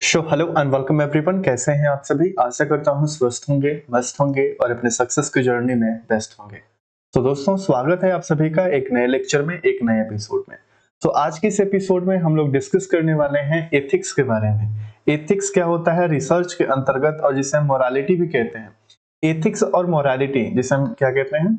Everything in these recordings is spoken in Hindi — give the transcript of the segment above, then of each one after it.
So hello and welcome everyone. कैसे हैं आप सभी? आशा करता हूँ स्वस्थ होंगे, मस्त होंगे और अपने सक्सेस की जर्नी में बेस्ट होंगे। तो दोस्तों, स्वागत है आप सभी का एक नए लेक्चर में, एक नए एपिसोड में। तो आज के इस एपिसोड में हम लोग डिस्कस करने वाले हैं एथिक्स के बारे में। एथिक्स क्या होता है रिसर्च के अंतर्गत, और जिसे हम मोरालिटी भी कहते हैं। एथिक्स और मोरालिटी जिसे हम क्या कहते हैं,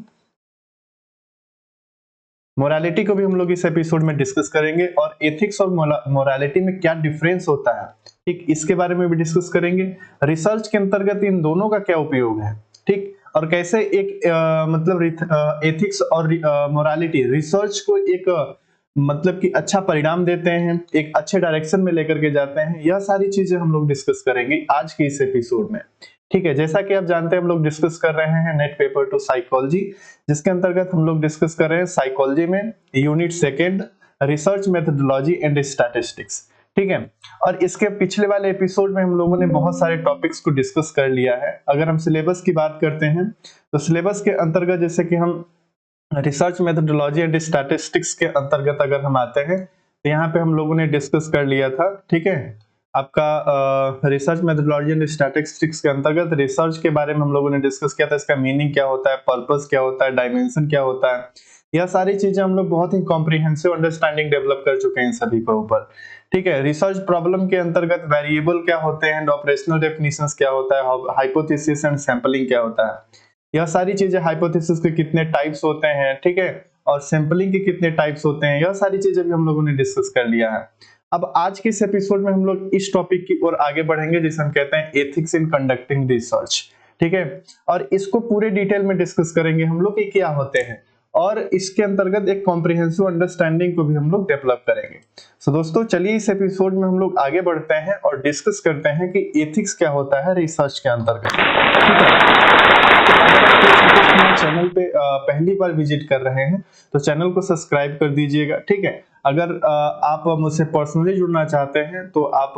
मोरालिटी को भी हम लोग इस एपिसोड में डिस्कस करेंगे, और एथिक्स और मोरालिटी में क्या डिफरेंस होता है, ठीक, इसके बारे में भी डिस्कस करेंगे। रिसर्च के अंतर्गत इन दोनों का क्या उपयोग है, ठीक, और कैसे एक मतलब एथिक्स और मोरालिटी रिसर्च को एक मतलब कि अच्छा परिणाम देते हैं, एक अच्छे डायरेक्शन में लेकर के जाते हैं। यह सारी चीजें हम लोग डिस्कस करेंगे आज के इस एपिसोड में। ठीक है, जैसा कि आप जानते हैं हम लोग डिस्कस कर रहे हैं नेट पेपर टू साइकोलॉजी, जिसके अंतर्गत हम लोग डिस्कस कर रहे हैं साइकोलॉजी में unit second, research methodology and statistics. ठीक है, और इसके पिछले वाले एपिसोड में हम लोगों ने बहुत सारे टॉपिक्स को डिस्कस कर लिया है। अगर हम सिलेबस की बात करते हैं तो सिलेबस के अंतर्गत जैसे कि हम रिसर्च मेथोडोलॉजी एंड स्टैटिस्टिक्स के अंतर्गत अगर हम आते हैं तो यहाँ पे हम लोगों ने डिस्कस कर लिया था। ठीक है, आपका रिसर्च मेथोडोलॉजी एंड स्टैटिस्टिक्स के अंतर्गत रिसर्च के बारे में हम लोगों ने डिस्कस किया था। इसका मीनिंग क्या होता है, पर्पस क्या होता है, डायमेंशन क्या होता है, यह सारी चीजें हम लोग बहुत ही कॉम्प्रिहेंसिव अंडरस्टैंडिंग डेवलप कर चुके हैं इन सभी के ऊपर। ठीक है, रिसर्च प्रॉब्लम के अंतर्गत वेरिएबल क्या होते हैं, ऑपरेशनल डेफिनेशंस क्या होता है, हाइपोथेसिस एंड सैंपलिंग क्या होता है, यह सारी चीजें, हाइपोथेसिस के कितने टाइप्स होते हैं, ठीक है, और सैंपलिंग के कितने टाइप्स होते हैं, यह सारी चीजें भी हम लोगों ने डिस्कस कर लिया है। अब आज के इस एपिसोड में हम लोग इस टॉपिक की ओर आगे बढ़ेंगे जिसे हम कहते हैं एथिक्स इन कंडक्टिंग रिसर्च। ठीक है, और इसको पूरे डिटेल में डिस्कस करेंगे हम लोग कि क्या होते हैं, और इसके अंतर्गत एक कॉम्प्रिहेंसिव अंडरस्टैंडिंग को भी हम लोग डेवलप करेंगे। सो दोस्तों, चलिए इस एपिसोड में हम लोग आगे बढ़ते हैं और डिस्कस करते हैं कि एथिक्स क्या होता है रिसर्च के अंतर्गत। ठीक है, चैनल पे पहली बार विजिट कर रहे हैं तो चैनल को सब्सक्राइब कर दीजिएगा। ठीक है, अगर आप मुझसे पर्सनली जुड़ना चाहते हैं तो आप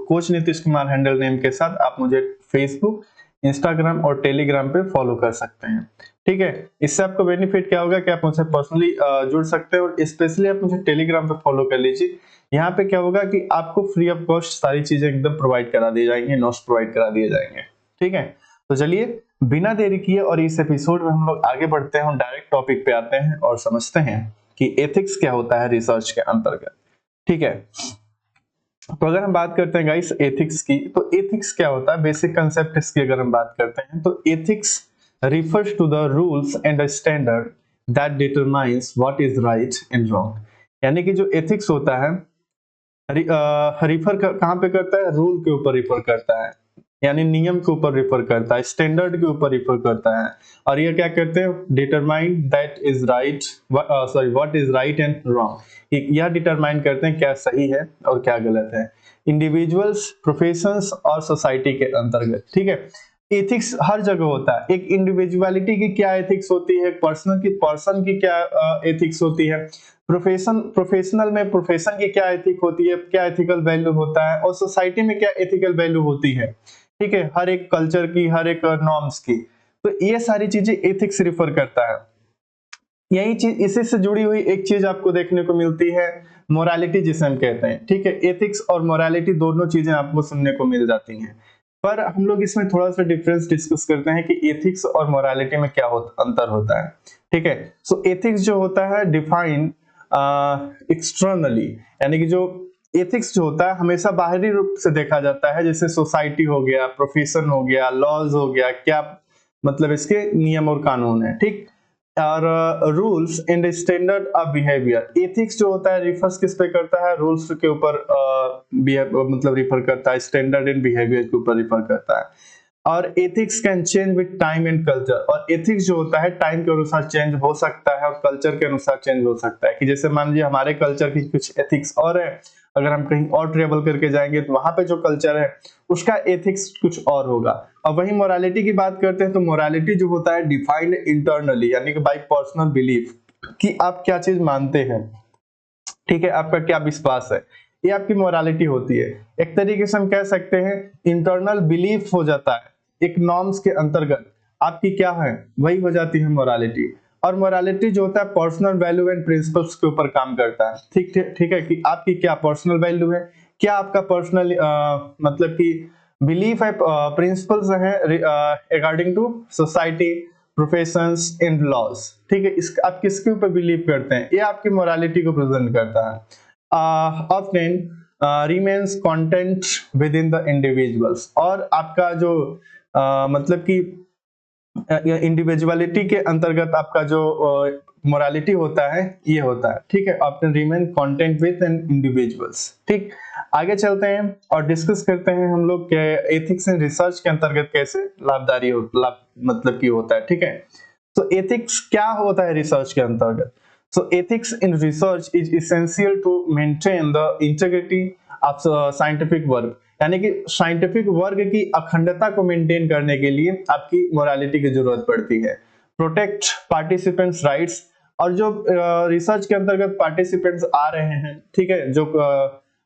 coach Nitish Kumar handle name के साथ आप मुझे फेसबुक, इंस्टाग्राम और टेलीग्राम पे फॉलो कर सकते हैं। ठीक है, इससे आपको बेनिफिट क्या होगा कि आप मुझसे पर्सनली जुड़ सकते हैं, और स्पेशली आप मुझे टेलीग्राम पे फॉलो कर लीजिए। यहाँ पे क्या होगा कि आपको फ्री ऑफ कॉस्ट सारी चीजें एकदम प्रोवाइड करा दी जाएंगी, नोट्स प्रोवाइड करा दिए जाएंगे। ठीक है, तो चलिए बिना देरी किए और इस एपिसोड में हम लोग आगे बढ़ते हैं, डायरेक्ट टॉपिक पे आते हैं और समझते हैं कि एथिक्स क्या होता है रिसर्च के अंतर्गत। ठीक है, तो अगर हम बात करते हैं गाइस एथिक्स की, तो एथिक्स क्या होता है, बेसिक कंसेप्ट इसकी अगर हम बात करते हैं तो ethics refers to the rules and a standard that determines what is right and wrong। यानी कि जो एथिक्स होता है रिफर कहाँ पे करता है, रूल के ऊपर रिफर करता है, यानी नियम के ऊपर रिफर करता है, स्टैंडर्ड के ऊपर रिफर करता है, और ये क्या करते हैं, determine that is right, sorry what is right and wrong, यह डिटरमाइन करते हैं क्या सही है और क्या गलत है, इंडिविजुअल्स, प्रोफेशंस और सोसाइटी के अंतर्गत। ठीक है, एथिक्स हर जगह होता है। एक इंडिविजुअलिटी की क्या एथिक्स होती है, पर्सन की क्या एथिक्स होती है, प्रोफेशनल में प्रोफेशन की क्या एथिक होती है, क्या एथिकल वैल्यू होता है, और सोसाइटी में क्या एथिकल वैल्यू होती है। ठीक है, हर एक कल्चर की, हर एक नॉर्म्स की, तो ये सारी चीजें एथिक्स रिफर करता है। यही चीज, इसी से जुड़ी हुई एक चीज आपको देखने को मिलती है, मोरालिटी जिसे हम कहते हैं। ठीक है, एथिक्स और मोरालिटी दोनों चीजें आपको सुनने को मिल जाती हैं, पर हम लोग इसमें थोड़ा सा डिफरेंस डिस्कस करते हैं कि एथिक्स और मोरालिटी में क्या अंतर होता है। ठीक है, सो एथिक्स जो होता है डिफाइन एक्सटर्नली, यानी कि जो एथिक्स जो होता है हमेशा बाहरी रूप से देखा जाता है, जैसे सोसाइटी हो गया, प्रोफेशन हो गया, लॉज हो गया, क्या मतलब इसके नियम और कानून है। ठीक, और rules and standard of behaviour. Ethics जो होता है रिफर्स किस पे करता है, रूल्स के ऊपर मतलब रिफर करता है, स्टैंडर्ड एंड बिहेवियर के ऊपर रिफर करता है। और ethics can change with time and culture, और एथिक्स जो होता है टाइम के अनुसार चेंज हो सकता है और कल्चर के अनुसार चेंज हो सकता है। कि जैसे मान लीजिए हमारे कल्चर की कुछ एथिक्स और है, अगर हम कहीं और ट्रेवल करके जाएंगे तो वहां पे जो कल्चर है उसका एथिक्स कुछ और होगा। और वही मोरालिटी की बात करते हैं तो मोरालिटी जो होता है डिफाइंड इंटरनली, यानी कि बाय पर्सनल बिलीफ, कि आप क्या चीज मानते हैं। ठीक है, आपका क्या विश्वास है, ये आपकी मोरालिटी होती है। एक तरीके से हम कह सकते हैं इंटरनल बिलीफ हो जाता है, एक नॉर्म्स के अंतर्गत आपकी क्या है वही हो जाती है मोरालिटी। और मोरालिटी जो होता है पर्सनल वैल्यू एंड प्रिंसिपल्स के ऊपर काम करता है। ठीक ठीक ठीक है, कि आपकी क्या पर्सनल वैल्यू है, क्या आपका पर्सनल मतलब कि बिलीफ है, प्रिंसिपल्स है according to society, professions and laws. ठीक है, इस आप किसके ऊपर बिलीव करते हैं, ये आपकी मोरालिटी को प्रेजेंट करता है। Often remains content with in the individuals, और आपका जो मतलब कि इंडिविजुअलिटी के अंतर्गत आपका जो मोरालिटी होता है ये होता है। ठीक है, option remain content with an individuals. ठीक, आगे चलते हैं और डिस्कस करते हैं हम लोग एथिक्स एंड रिसर्च के अंतर्गत कैसे लाभदारी मतलब की होता है। ठीक है, तो एथिक्स क्या होता है रिसर्च के अंतर्गत। So ethics in research is essential to maintain the integrity of scientific work, यानी कि साइंटिफिक वर्क की अखंडता को मेंटेन करने के लिए आपकी मोरालिटी की जरूरत पड़ती है। प्रोटेक्ट पार्टिसिपेंट्स राइट्स, और जो रिसर्च के अंतर्गत पार्टिसिपेंट्स आ रहे हैं, ठीक है, जो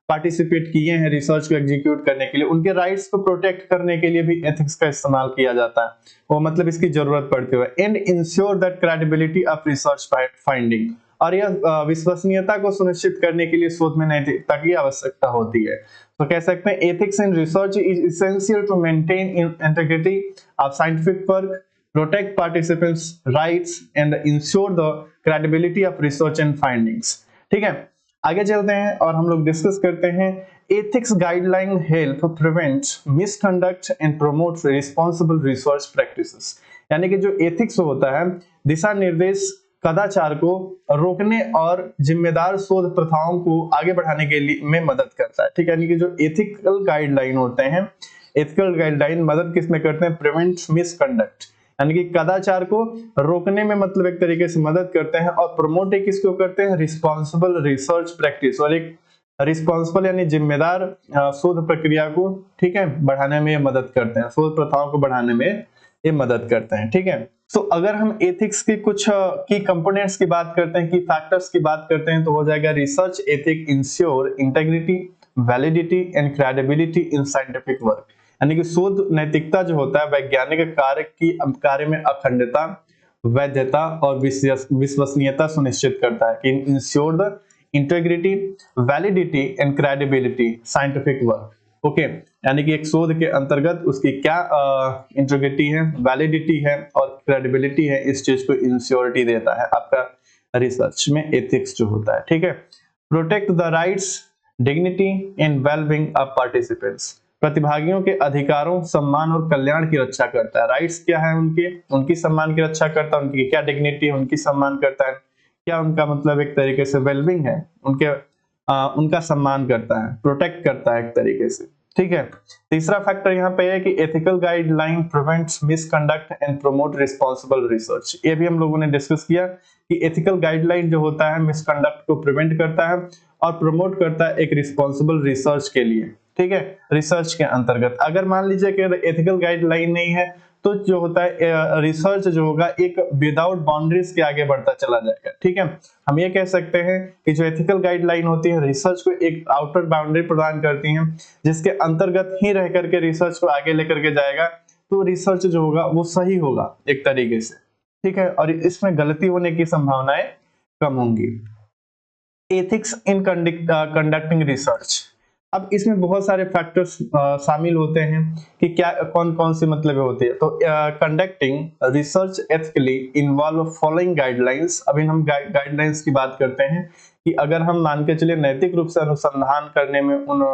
पार्टिसिपेट किए हैं रिसर्च को एग्जीक्यूट करने के लिए, उनके राइट्स को प्रोटेक्ट करने के लिए भी एथिक्स का इस्तेमाल किया जाता है, वो मतलब इसकी जरूरत पड़ती है। And ensure that credibility of research finding, और यह विश्वसनीयता को सुनिश्चित करने के लिए शोध में नैतिकता की आवश्यकता होती है। तो कह सकते हैं ethics in research is essential to maintain integrity of scientific work, protect participants rights and ensure the credibility of research and findings। ठीक है, आगे चलते हैं और हम लोग डिस्कस करते हैं ethics guideline help prevent misconduct and promote responsible research practices, यानी कि जो एथिक्स होता है दिशा निर्देश कदाचार को रोकने और जिम्मेदार शोध प्रथाओं को आगे बढ़ाने के लिए में मदद करता है। ठीक है, यानी कि जो एथिकल गाइडलाइन होते हैं, एथिकल गाइडलाइन मदद किसमें करते हैं, प्रिवेंट मिसकंडक्ट, यानी कि कदाचार को रोकने में मतलब एक तरीके से मदद करते हैं, और प्रमोट किसको करते हैं, रिस्पांसिबल रिसर्च प्रैक्टिस, और एक रिस्पांसिबल यानी जिम्मेदार शोध प्रक्रिया को, ठीक है, बढ़ाने में मदद करते हैं, शोध प्रथाओं को बढ़ाने में ये मदद करते हैं। ठीक है, तो अगर हम एथिक्स के कुछ की कंपोनेंट्स की बात करते हैं, की फैक्टर्स की बात करते हैं, तो हो जाएगा research ethic ensure integrity, validity and credibility in scientific work, यानी कि शोध नैतिकता जो होता है वैज्ञानिक कार्य में अखंडता, वैधता और विश्वसनीयता सुनिश्चित करता है। कि ensure the integrity, validity and credibility scientific work. Okay, यानी कि एक शोध के अंतर्गत उसकी क्या इंटीग्रिटी है, वैलिडिटी है और क्रेडिबिलिटी है, इस चीज को इंश्योरिटी देता है आपका रिसर्च में एथिक्स जो होता है। ठीक है, protect the rights, dignity and wellbeing of participants, प्रतिभागियों के अधिकारों, सम्मान और कल्याण की रक्षा करता है। राइट्स क्या है उनकी सम्मान की रक्षा करता है, उनकी क्या डिग्निटी है, उनकी सम्मान करता है, क्या उनका मतलब एक तरीके से वेलबींग है, उनका सम्मान करता है, प्रोटेक्ट करता है एक तरीके से। ठीक है, तीसरा फैक्टर यहाँ पे है कि ethical guideline prevents misconduct and promote responsible research. ये भी हम लोगों ने डिस्कस किया कि एथिकल गाइडलाइन जो होता है मिसकंडक्ट को प्रिवेंट करता है और प्रमोट करता है एक रिस्पांसिबल रिसर्च के लिए। ठीक है, रिसर्च के अंतर्गत अगर मान लीजिए कि एथिकल गाइडलाइन नहीं है तो जो होता है रिसर्च जो होगा एक विदाउट बाउंड्रीज के आगे बढ़ता चला जाएगा। ठीक है, हम ये कह सकते हैं कि जो एथिकल गाइडलाइन होती है रिसर्च को एक आउटर बाउंड्री प्रदान करती हैं, जिसके अंतर्गत ही रह करके रिसर्च को आगे लेकर के जाएगा, तो रिसर्च जो होगा वो सही होगा एक तरीके से। ठीक है, और इसमें गलती होने की संभावनाएं कम होंगी। एथिक्स इन कंडक्टिंग रिसर्च, अब इसमें बहुत सारे फैक्टर्स शामिल होते हैं कि क्या कौन कौन से मतलब होते हैं। तो conducting research ethically involve following guidelines. अभी हम गाइडलाइंस की बात करते हैं कि अगर हम मान के चलिए नैतिक रूप से अनुसंधान करने में उन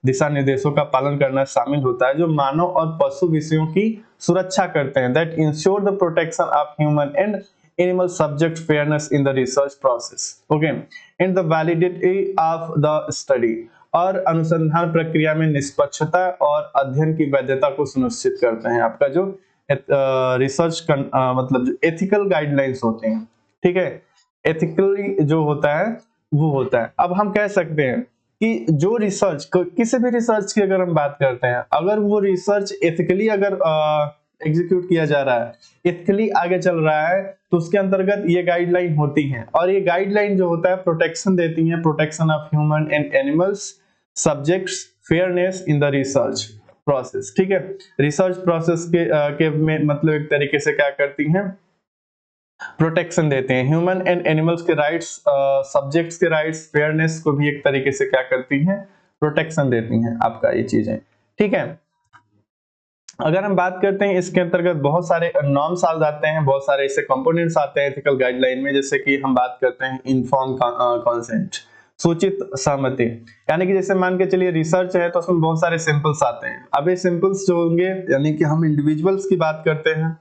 दिशा निर्देशों का पालन करना शामिल होता है जो मानव और पशु विषयों की सुरक्षा करते हैं, that ensure the protection of human and animal subject fairness in the research process. Okay, and the validity of the study, और अनुसंधान प्रक्रिया में निष्पक्षता और अध्ययन की वैधता को सुनिश्चित करते हैं। आपका जो रिसर्च मतलब जो एथिकल गाइडलाइंस होते हैं, ठीक है, एथिकली जो होता है वो होता है। अब हम कह सकते हैं कि जो रिसर्च किसी भी रिसर्च की अगर हम बात करते हैं, अगर वो रिसर्च एथिकली अगर एग्जीक्यूट किया जा रहा है, एथिकली आगे चल रहा है, तो उसके अंतर्गत ये गाइडलाइन होती हैं, और ये गाइडलाइन जो होता है प्रोटेक्शन देती हैं, protection of human and animals subjects, fairness in the research process. ठीक है, रिसर्च प्रोसेस के में मतलब एक तरीके से क्या करती हैं, प्रोटेक्शन देते हैं ह्यूमन एंड एनिमल्स के राइट्स, सब्जेक्ट्स के राइट्स, फेयरनेस को भी एक तरीके से क्या करती हैं, प्रोटेक्शन देती हैं आपका ये चीजें, ठीक है। अगर हम बात करते हैं इसके अंतर्गत बहुत सारे नॉर्म्स आ जाते हैं, बहुत सारे ऐसे कंपोनेंट्स आते हैं एथिकल गाइडलाइन में, जैसे कि हम बात करते हैं इन्फॉर्म कंसेंट, सूचित सहमति। यानी कि जैसे मान के चलिए रिसर्च है तो उसमें बहुत सारे सिंपल्स आते हैं। अब ये सिंपल्स जो होंगे, यानी कि हम इंडिविजुअल्स की बात करते हैं,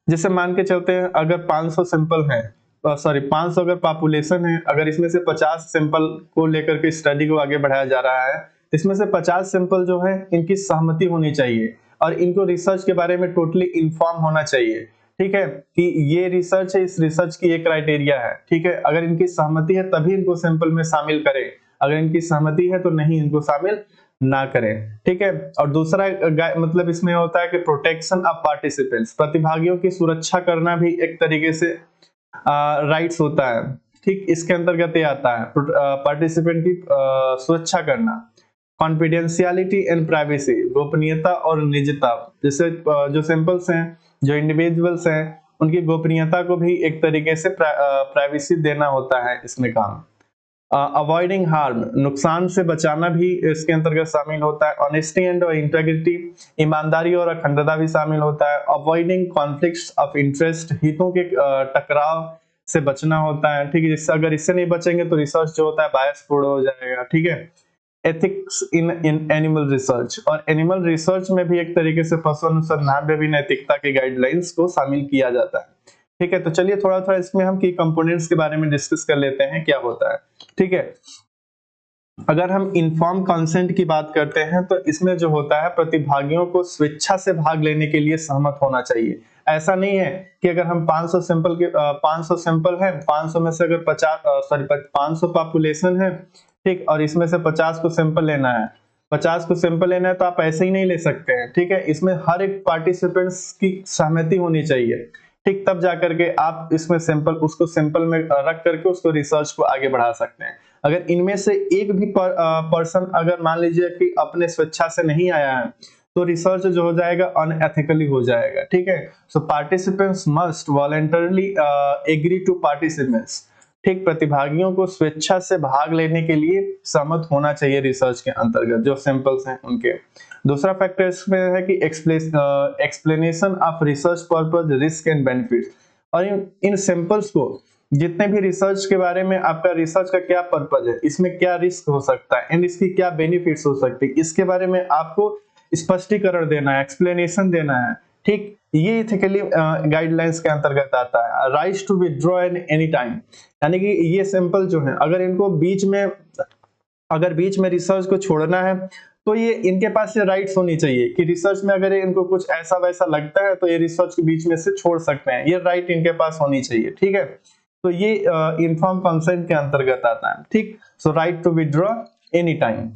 जैसे मान के चलते हैं अगर 500 सिंपल है, सॉरी 500 अगर पॉपुलेशन है, अगर इसमें से 50 सिंपल को लेकर के स्टडी को आगे बढ़ाया जा रहा है, इसमें से 50 सिंपल जो है इनकी सहमति होनी चाहिए और इनको रिसर्च के बारे में टोटली इन्फॉर्म होना चाहिए, ठीक है, कि ये रिसर्च है, इस रिसर्च की ये क्राइटेरिया है, ठीक है। अगर इनकी सहमति है तभी इनको सैंपल में शामिल करें, अगर इनकी सहमति है तो नहीं, इनको शामिल ना करें, ठीक है। और दूसरा मतलब इसमें होता है कि प्रोटेक्शन ऑफ पार्टिसिपेंट्स, प्रतिभागियों की सुरक्षा करना भी एक तरीके से राइट्स होता है, ठीक। इसके अंतर्गत ये आता है पार्टिसिपेंट की सुरक्षा करना। कॉन्फिडेंशियलिटी एंड प्राइवेसी, गोपनीयता और निजता, जैसे जो सैंपल्स हैं, जो इंडिविजुअल्स हैं, उनकी गोपनीयता को भी एक तरीके से प्राइवेसी देना होता है इसमें काम। अवॉइडिंग हार्म, नुकसान से बचाना भी इसके अंतर्गत शामिल होता है। ऑनेस्टी एंड इंटेग्रिटी, ईमानदारी और अखंडता भी शामिल होता है। अवॉइडिंग कॉन्फ्लिक्ट्स ऑफ इंटरेस्ट, हितों के टकराव से बचना होता है, ठीक है। जिससे अगर इससे नहीं बचेंगे तो रिसर्च जो होता है बायस पूर्ण हो जाएगा, ठीक है। एथिक्स इन एनिमल रिसर्च, और एनिमल रिसर्च में भी एक तरीके से पशु अनुसंधान में भी नैतिकता के गाइडलाइंस को शामिल किया जाता है, ठीक है। तो चलिए थोड़ा थोड़ा इसमें हम की कंपोनेंट्स के बारे में डिस्कस कर लेते हैं क्या होता है, ठीक है। अगर हम इन्फॉर्म कंसेंट की बात करते हैं तो इसमें जो होता है प्रतिभागियों को स्वेच्छा से भाग लेने के लिए सहमत होना चाहिए। ऐसा नहीं है कि अगर हम 500 सैंपल है, 500 में से अगर 500 पॉपुलेशन है, ठीक, और इसमें से 50 को सैंपल लेना है, 50 को सैंपल लेना है तो आप ऐसे ही नहीं ले सकते हैं, ठीक है। इसमें हर एक पार्टिसिपेंट्स की सहमति होनी चाहिए, ठीक, तब जाकर के आप इसमें उसको सैंपल में रख करके उसको रिसर्च को आगे बढ़ा सकते हैं। अगर इनमें से एक भी पर्सन अगर मान लीजिए कि अपने स्वेच्छा से नहीं आया है तो रिसर्च जो हो जाएगा अनएथिकली हो जाएगा, ठीक है। So participants must voluntarily agree to participants, ठीक, प्रतिभागियों को स्वेच्छा से भाग लेने के लिए सहमत होना चाहिए रिसर्च के अंतर्गत जो सैंपल्स हैं उनके। दूसरा फैक्टर इसमें है कि explanation of research purpose, risk and benefits, और इन सैंपल्स को जितने भी रिसर्च के बारे में आपका रिसर्च का क्या पर्पस है, इसमें क्या रिस्क हो सकता है एंड इसकी क्या बेनिफिट्स हो सकती है, इसके बारे में आपको स्पष्टीकरण देना है, एक्सप्लेनेशन देना है, ठीक। ये एथिकली गाइडलाइंस के अंतर्गत आता है। Right to withdraw at any time, यानी कि ये सैंपल जो है अगर बीच में रिसर्च को छोड़ना है तो ये इनके पास ये राइट्स होनी चाहिए कि रिसर्च में अगर इनको कुछ ऐसा वैसा लगता है तो ये रिसर्च के बीच में से छोड़ सकते हैं, ये राइट इनके पास होनी चाहिए, ठीक है। तो ये इन्फॉर्म कंसेंट के अंतर्गत आता है, ठीक। So right to withdraw any time.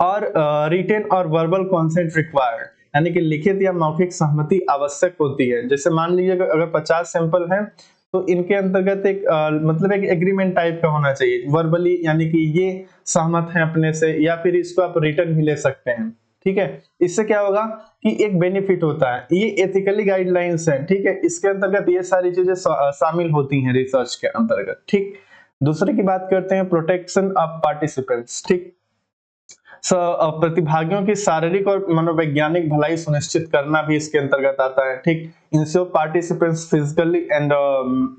और रिटेन और वर्बल कंसेंट रिक्वायर्ड, यानी कि लिखित या मौखिक सहमति आवश्यक होती है। जैसे मान लीजिए अगर 50 सैंपल हैं तो इनके अंतर्गत एक मतलब एक एग्रीमेंट टाइप का होना चाहिए वर्बली, यानी कि ये सहमत है अपने से, या फिर इसको आप रिटर्न भी ले सकते हैं, ठीक है। इससे क्या होगा कि एक बेनिफिट होता है, ये एथिकली गाइडलाइंस है, ठीक है। इसके अंतर्गत ये सारी चीजें शामिल होती हैं रिसर्च के अंतर्गत, ठीक। दूसरे की बात करते हैं प्रोटेक्शन ऑफ पार्टिसिपेंट्स, ठीक। प्रतिभागियों की शारीरिक और मनोवैज्ञानिक भलाई सुनिश्चित करना भी इसके अंतर्गत आता है, ठीक। Ensure participants physically and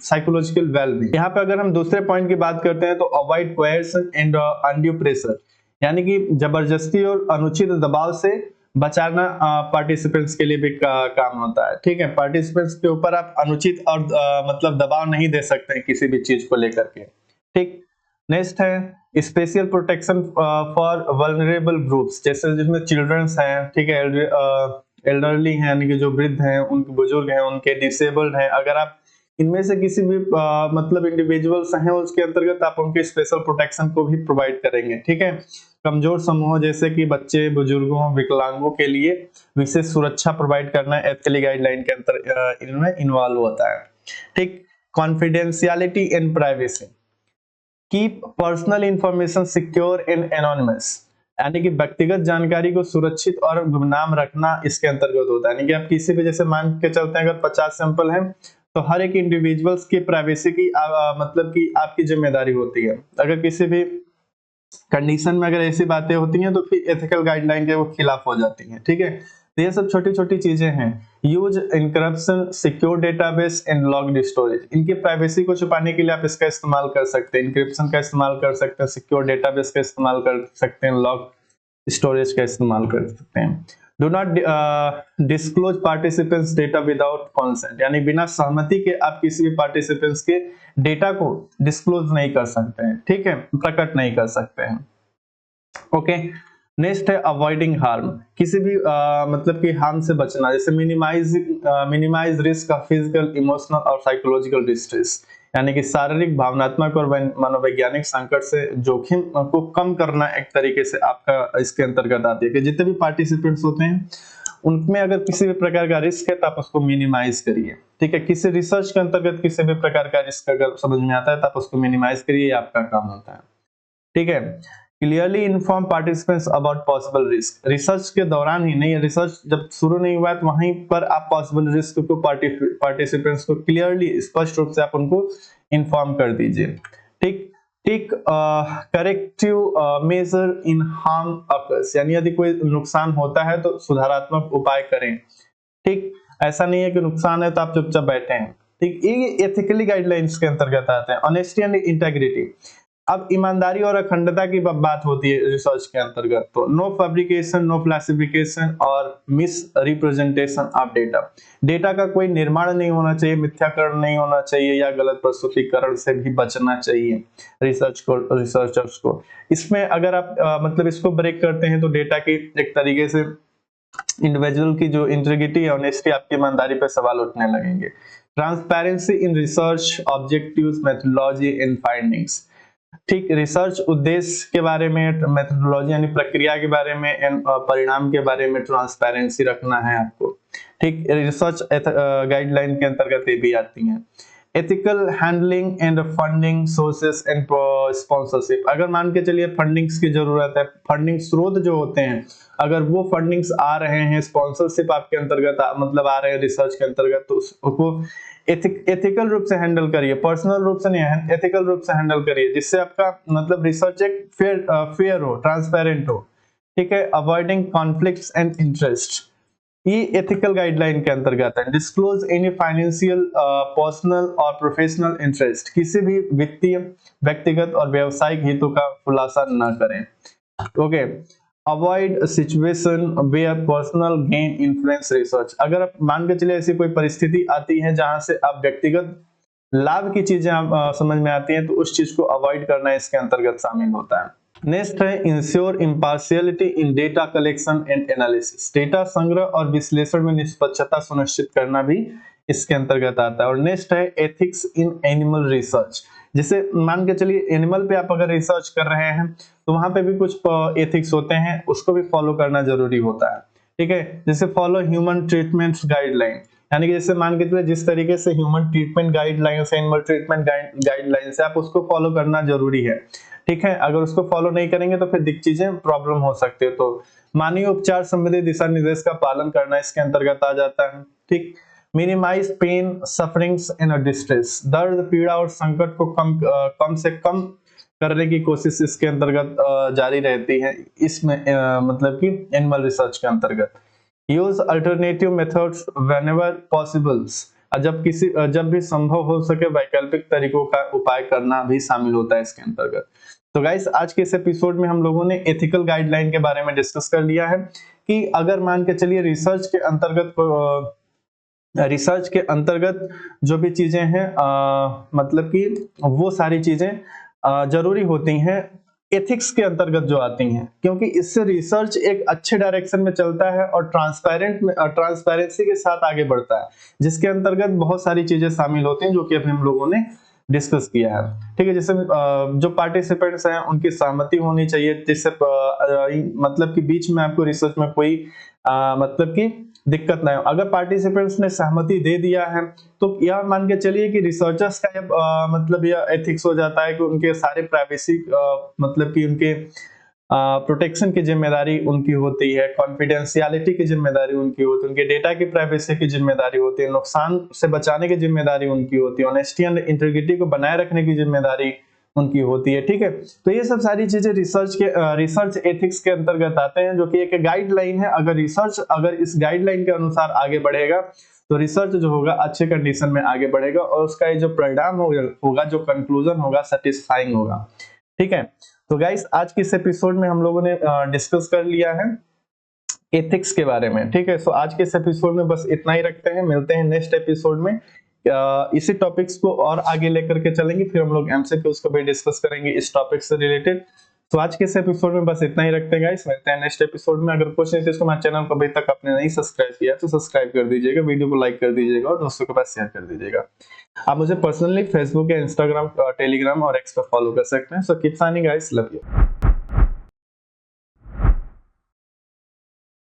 psychological wellbeing. यहाँ पे अगर हम दूसरे पॉइंट की बात करते हैं तो अवॉइड कोएर्सन एंड अनड्यू प्रेशर, यानी कि जबरदस्ती और अनुचित दबाव से बचाना पार्टिसिपेंट्स के लिए भी काम होता है, ठीक है। पार्टिसिपेंट्स के ऊपर आप अनुचित और मतलब दबाव नहीं दे सकते हैं किसी भी चीज को लेकर के, ठीक। नेक्स्ट है special protection for vulnerable groups, जैसे जिसमें चिल्ड्रंस हैं, ठीक है, एल्डरली हैं, यानी कि जो वृद्ध हैं, उनके बुजुर्ग हैं, उनके डिसेबल्ड हैं, अगर आप इनमें से किसी भी मतलब इंडिविजुअल्स हैं उसके अंतर्गत आप उनके स्पेशल प्रोटेक्शन को भी प्रोवाइड करेंगे, ठीक है। कमजोर समूह जैसे कि बच्चे, बुजुर्गों, विकलांगों के लिए विशेष सुरक्षा प्रोवाइड करना एथिकल गाइडलाइन के अंतर्गत इनमें इन्वॉल्व होता है, ठीक। Confidentiality and privacy, keep personal information secure and anonymous, यानी कि व्यक्तिगत जानकारी को सुरक्षित और गुमनाम रखना इसके अंतर्गत होता है। यानी कि आप किसी भी, जैसे मान के चलते हैं अगर 50 सैंपल हैं तो हर एक इंडिविजुअल्स की प्राइवेसी की मतलब कि आपकी जिम्मेदारी होती है। अगर किसी भी कंडीशन में अगर ऐसी बातें होती हैं तो फिर एथिकल गाइडलाइन के वो खिलाफ हो जाती हैं, ठीक है। तो ये सब छोटी छोटी चीजें हैं। Use encryption, secure database and logged storage, इनकी प्राइवेसी को छुपाने के लिए आप इसका इस्तेमाल कर सकते हैं, इंक्रिप्शन का इस्तेमाल कर सकते हैं, सिक्योर डेटाबेस का इस्तेमाल कर सकते हैं, लॉग स्टोरेज का इस्तेमाल कर सकते हैं। Do not disclose participants data without consent, यानी बिना सहमति के आप किसी भी पार्टिसिपेंट्स के डेटा को डिस्क्लोज नहीं कर सकते हैं, ठीक है, प्रकट नहीं कर सकते हैं। ओके, नेक्स्ट है अवॉइडिंग हार्म, किसी भी मतलब कि हार्म से बचना, जैसे minimise risk of physical, emotional और साइकोलॉजिकल डिस्ट्रेस, यानी कि शारीरिक, भावनात्मक और मनोवैज्ञानिक संकट से जोखिम को कम करना एक तरीके से आपका इसके अंतर्गत आती है कि जितने भी पार्टिसिपेंट्स होते हैं उनमें अगर किसी भी प्रकार का रिस्क है तो आप उसको मिनिमाइज करिए, ठीक है। किसी रिसर्च के अंतर्गत किसी भी प्रकार का रिस्क अगर समझ में आता है तो आप उसको मिनिमाइज करिए, आपका काम होता है, ठीक है। Clearly inform participants about possible risk, research के दौरान ही नहीं, रिसर्च जब शुरू नहीं हुआ है तो वहीं पर आप पॉसिबल रिस्क को पार्टिसिपेंट्स को क्लियरली, स्पष्ट रूप से आप उनको इन्फॉर्म कर दीजिए, ठीक। Take corrective measure in harm occurs, यानी यदि कोई नुकसान होता है तो सुधारात्मक उपाय करें, ठीक। ऐसा नहीं है कि नुकसान है तो आप चुपचाप बैठे हैं, ठीक। ये एथिकली गाइडलाइंस के अंतर्गत आते हैं। ऑनेस्टी एंड इंटेग्रिटी, अब ईमानदारी और अखंडता की बात होती है रिसर्च के अंतर्गत, तो नो फैब्रिकेशन, नो क्लासिफिकेशन और miss representation of data, data का कोई निर्माण नहीं होना चाहिए, मिथ्याकरण नहीं होना चाहिए या गलत प्रस्तुतिकरण से भी बचना चाहिए रिसर्चर्स को। इसमें अगर आप मतलब इसको ब्रेक करते हैं तो डेटा की एक तरीके से इंडिविजुअल की जो इंटीग्रिटी है, ऑनेस्टी, आपकी ईमानदारी पे सवाल उठने लगेंगे। Transparency in research objectives, methodology and findings, ठीक। रिसर्च उद्देश्य के बारे में, मेथोडोलॉजी यानी प्रक्रिया के बारे में, परिणाम के बारे में ट्रांसपेरेंसी रखना है आपको, ठीक। रिसर्च गाइडलाइन के अंतर्गत ये भी आती हैं। Ethical handling and funding sources and sponsorship, अगर मान के चलिए फंडिंग्स की जरूरत है, फंडिंग स्रोत जो होते हैं अगर वो फंडिंग्स आ रहे हैं, स्पॉन्सरशिप आपके अंतर्गत मतलब आ रहे हैं रिसर्च के अंतर्गत, तो उसको एथिकल रूप से हैंडल करिए, पर्सनल रूप से नहीं, एथिकल रूप से हैंडल करिए, जिससे आपका मतलब रिसर्च एक फेयर हो, ट्रांसपेरेंट हो, ठीक है। अवॉइडिंग कॉन्फ्लिक्ट्स एंड इंटरेस्ट, ये एथिकल गाइडलाइन के अंतर्गत है। डिस्क्लोज एनी फाइनेंशियल, पर्सनल और प्रोफेशनल इंटरेस्ट, किसी भी वित्तीय, व्यक्तिगत और व्यावसायिक हितों का खुलासा न करें, okay. Avoid situation where personal gain influence research, अगर आप मान के चलिए ऐसी कोई परिस्थिति आती है जहां से आप व्यक्तिगत लाभ की चीजें आप समझ में आती हैं तो उस चीज को अवॉइड करना इसके अंतर्गत शामिल होता है। नेक्स्ट है ensure impartiality in data collection and analysis, data संग्रह और विश्लेषण में निष्पक्षता सुनिश्चित करना भी इसके अंतर्गत आता है। और नेक्स्ट है एथिक्स इन एनिमल रिसर्च, जैसे मान के चलिए एनिमल पे आप अगर रिसर्च कर रहे हैं तो वहां पे भी कुछ एथिक्स होते हैं, उसको भी फॉलो करना जरूरी होता है, ठीक है। जैसे फॉलो ह्यूमन ट्रीटमेंट गाइडलाइन, यानी कि जैसे मान के चलिए जिस तरीके से ह्यूमन ट्रीटमेंट गाइडलाइन से, एनिमल ट्रीटमेंट गाइडलाइन से, आप उसको फॉलो करना जरूरी है, ठीक है। अगर उसको फॉलो नहीं करेंगे तो फिर चीजें प्रॉब्लम हो सकती है। तो मानवीय उपचार संबंधी दिशा निर्देश का पालन करना इसके अंतर्गत आ जाता है, ठीक। Minimise pain, sufferings and distress, दर्द, पीड़ा और संकट को कम से कम करने की कोशिश इसके अंतर्गत जारी रहती है, इसमें मतलब कि एनिमल रिसर्च के अंतर्गत। Use alternative methods whenever possibles, जब भी संभव हो सके वैकल्पिक तरीकों का उपाय करना भी शामिल होता है इसके अंतर्गत। तो गाइस आज के इस एपिसोड में हम लोगों ने एथिकल गाइडलाइन के बारे में डिस्कस कर लिया है कि अगर मान के चलिए रिसर्च के अंतर्गत जो भी चीजें हैं मतलब कि वो सारी चीजें जरूरी होती हैं एथिक्स के अंतर्गत जो आती हैं, क्योंकि इससे रिसर्च एक अच्छे डायरेक्शन में चलता है और ट्रांसपेरेंसी के साथ आगे बढ़ता है, जिसके अंतर्गत बहुत सारी चीजें शामिल होती हैं जो कि अभी हम लोगों ने डिस्कस किया है, ठीक है। जैसे जो पार्टिसिपेंट्स हैं उनकी सहमति होनी चाहिए, जिससे मतलब कि बीच में आपको रिसर्च में कोई मतलब कि दिक्कत ना हो। अगर पार्टिसिपेंट्स ने सहमति दे दिया है तो यह मान के चलिए कि रिसर्चर्स का मतलब यह एथिक्स हो जाता है कि उनके सारे प्राइवेसी मतलब कि उनके प्रोटेक्शन की जिम्मेदारी उनकी होती है, कॉन्फिडेंशियलिटी की जिम्मेदारी उनकी होती है, उनके डेटा की प्राइवेसी की जिम्मेदारी होती है, नुकसान से बचाने की जिम्मेदारी उनकी होती है, ऑनेस्टी एंड इंटीग्रिटी को बनाए रखने की जिम्मेदारी उनकी होती है, ठीक है। तो ये सब सारी चीजें रिसर्च एथिक्स के अंतर्गत आते हैं, जो कि एक गाइडलाइन है। अगर इस गाइडलाइन के अनुसार आगे बढ़ेगा तो रिसर्च जो होगा अच्छे कंडीशन में आगे बढ़ेगा और उसका ये जो परिणाम होगा, जो कंक्लूजन होगा, सेटिस्फाइंग होगा, ठीक है। तो गाइस, आज के इस एपिसोड में हम लोगों ने डिस्कस कर लिया है एथिक्स के बारे में, ठीक है। सो आज के इस एपिसोड में बस इतना ही रखते हैं, मिलते हैं नेक्स्ट एपिसोड में। इसी टॉपिक्स को और आगे लेकर के चलेंगे, फिर हम लोग एमसीक्यूज को भी डिस्कस करेंगे इस टॉपिक से रिलेटेड। तो आज के इस एपिसोड में बस इतना ही रखते हैं गाइस, मिलते हैं नेक्स्ट एपिसोड में। अगर कुछ नहीं तो हमारे चैनल को अभी तक आपने नहीं सब्सक्राइब किया तो सब्सक्राइब कर दीजिएगा, वीडियो को लाइक कर दीजिएगा और दोस्तों के पास शेयर कर दीजिएगा। आप मुझे पर्सनली फेसबुक या इंस्टाग्राम, टेलीग्राम और एक्स पर फॉलो कर सकते हैं। So keep signing guys, love you.